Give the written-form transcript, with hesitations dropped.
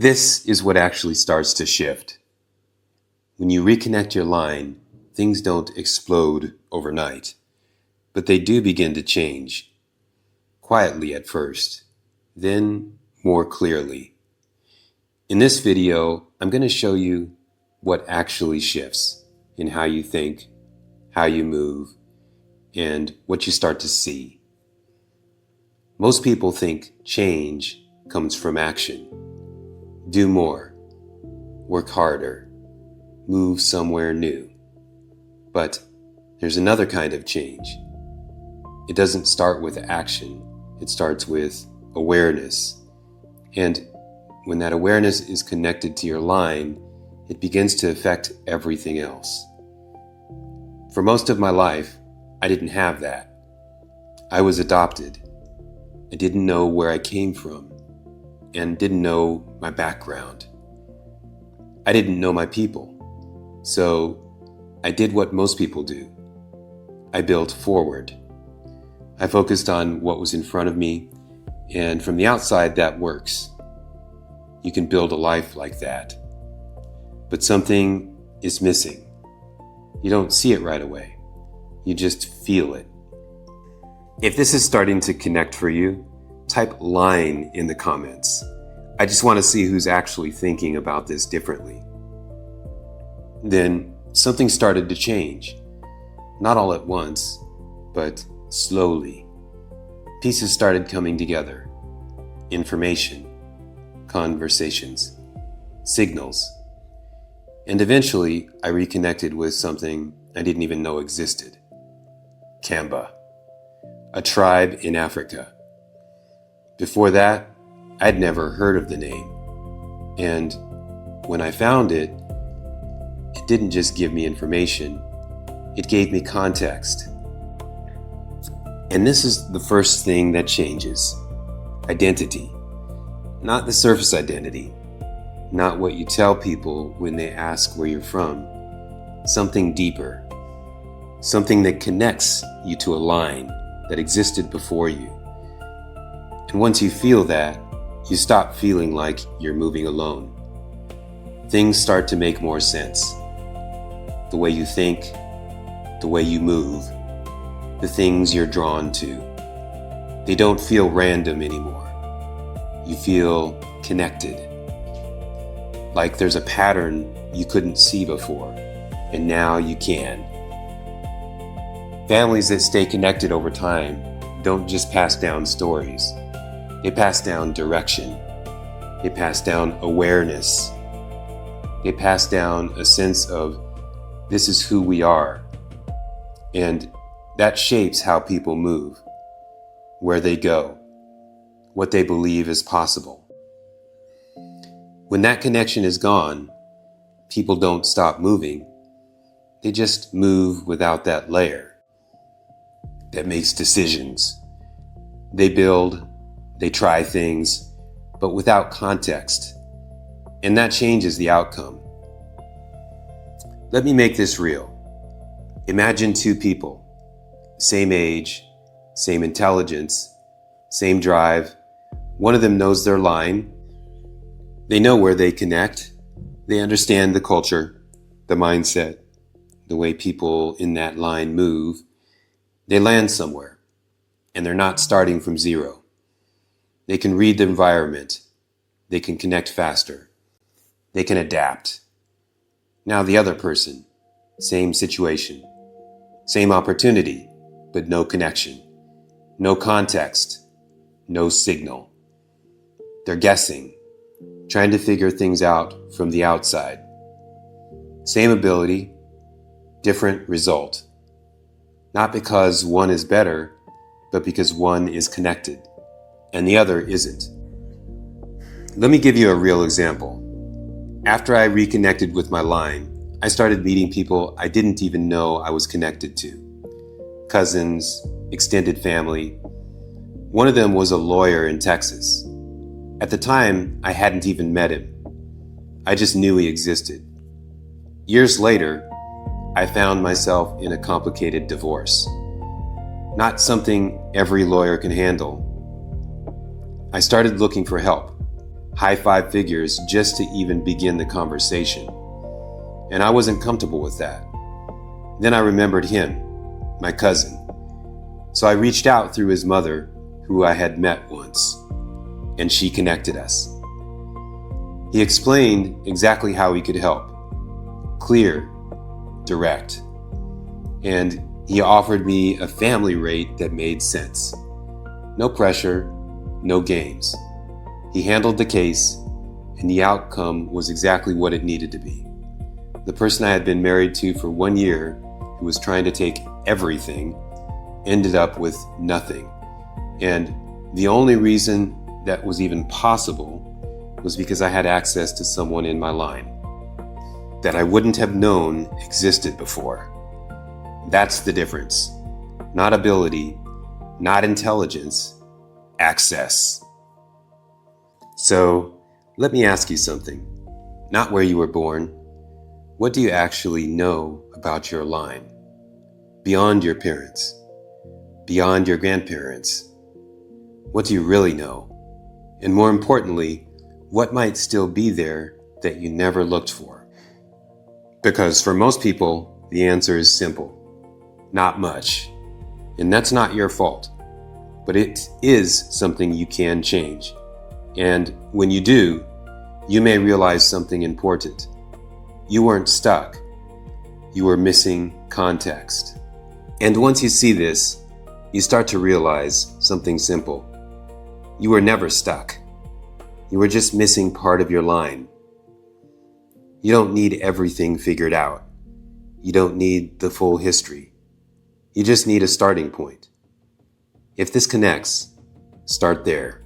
This is what actually starts to shift. When you reconnect your line, things don't explode overnight, but they do begin to change. Quietly at first, then more clearly. In this video, I'm going to show you what actually shifts in how you think, how you move, and what you start to see. Most people think change comes from action. Do more, work harder, move somewhere new. But there's another kind of change. It doesn't start with action. It starts with awareness. And when that awareness is connected to your line, it begins to affect everything else. For most of my life, I didn't have that. I was adopted. I didn't know where I came from and didn't know my background. I didn't know my people. So I did what most people do. I built forward. I focused on what was in front of me, and from the outside, that works. You can build a life like that. But something is missing. You don't see it right away. You just feel it. If this is starting to connect for you, type line in the comments. I just want to see who's actually thinking about this differently. Then something started to change. Not all at once, but slowly. Pieces started coming together. Information, conversations, signals. And eventually, I reconnected with something I didn't even know existed. Kamba, a tribe in Africa. Before that, I'd never heard of the name. And when I found it, it didn't just give me information, it gave me context. And this is the first thing that changes. Identity. Not the surface identity. Not what you tell people when they ask where you're from. Something deeper. Something that connects you to a line that existed before you. And once you feel that, you stop feeling like you're moving alone. Things start to make more sense. The way you think, the way you move, the things you're drawn to. They don't feel random anymore. You feel connected. Like there's a pattern you couldn't see before, and now you can. Families that stay connected over time don't just pass down stories. They pass down direction. They pass down awareness. They pass down a sense of this is who we are. And that shapes how people move, where they go, what they believe is possible. When that connection is gone, people don't stop moving. They just move without that layer that makes decisions. They build, they try things, but without context. And that changes the outcome. Let me make this real. Imagine two people, same age, same intelligence, same drive. One of them knows their line. They know where they connect. They understand the culture, the mindset, the way people in that line move. They land somewhere, and they're not starting from zero. They can read the environment. They can connect faster. They can adapt. Now the other person, same situation, same opportunity, but no connection, no context, no signal. They're guessing, trying to figure things out from the outside. Same ability, different result. Not because one is better, but because one is connected and the other isn't. Let me give you a real example. After I reconnected with my line, I started meeting people I didn't even know I was connected to. Cousins, extended family. One of them was a lawyer in Texas. At the time, I hadn't even met him. I just knew he existed. Years later, I found myself in a complicated divorce. Not something every lawyer can handle. I started looking for help. high five figures just to even begin the conversation. And I wasn't comfortable with that. Then I remembered him, my cousin. So I reached out through his mother, who I had met once, and she connected us. He explained exactly how he could help. Clear, direct. And he offered me a family rate that made sense. No pressure, no games. He handled the case, and the outcome was exactly what it needed to be. The person I had been married to for 1 year, who was trying to take everything, ended up with nothing. And the only reason that was even possible was because I had access to someone in my line that I wouldn't have known existed before. That's the difference. Not ability, not intelligence, access. So let me ask you something. Not where you were born. What do you actually know about your line? Beyond your parents, beyond your grandparents. What do you really know? And more importantly, what might still be there that you never looked for? Because for most people, the answer is simple. Not much. And that's not your fault. But it is something you can change. And when you do, you may realize something important. You weren't stuck. You were missing context. And once you see this, you start to realize something simple. You were never stuck. You were just missing part of your line. You don't need everything figured out. You don't need the full history. You just need a starting point. If this connects, start there.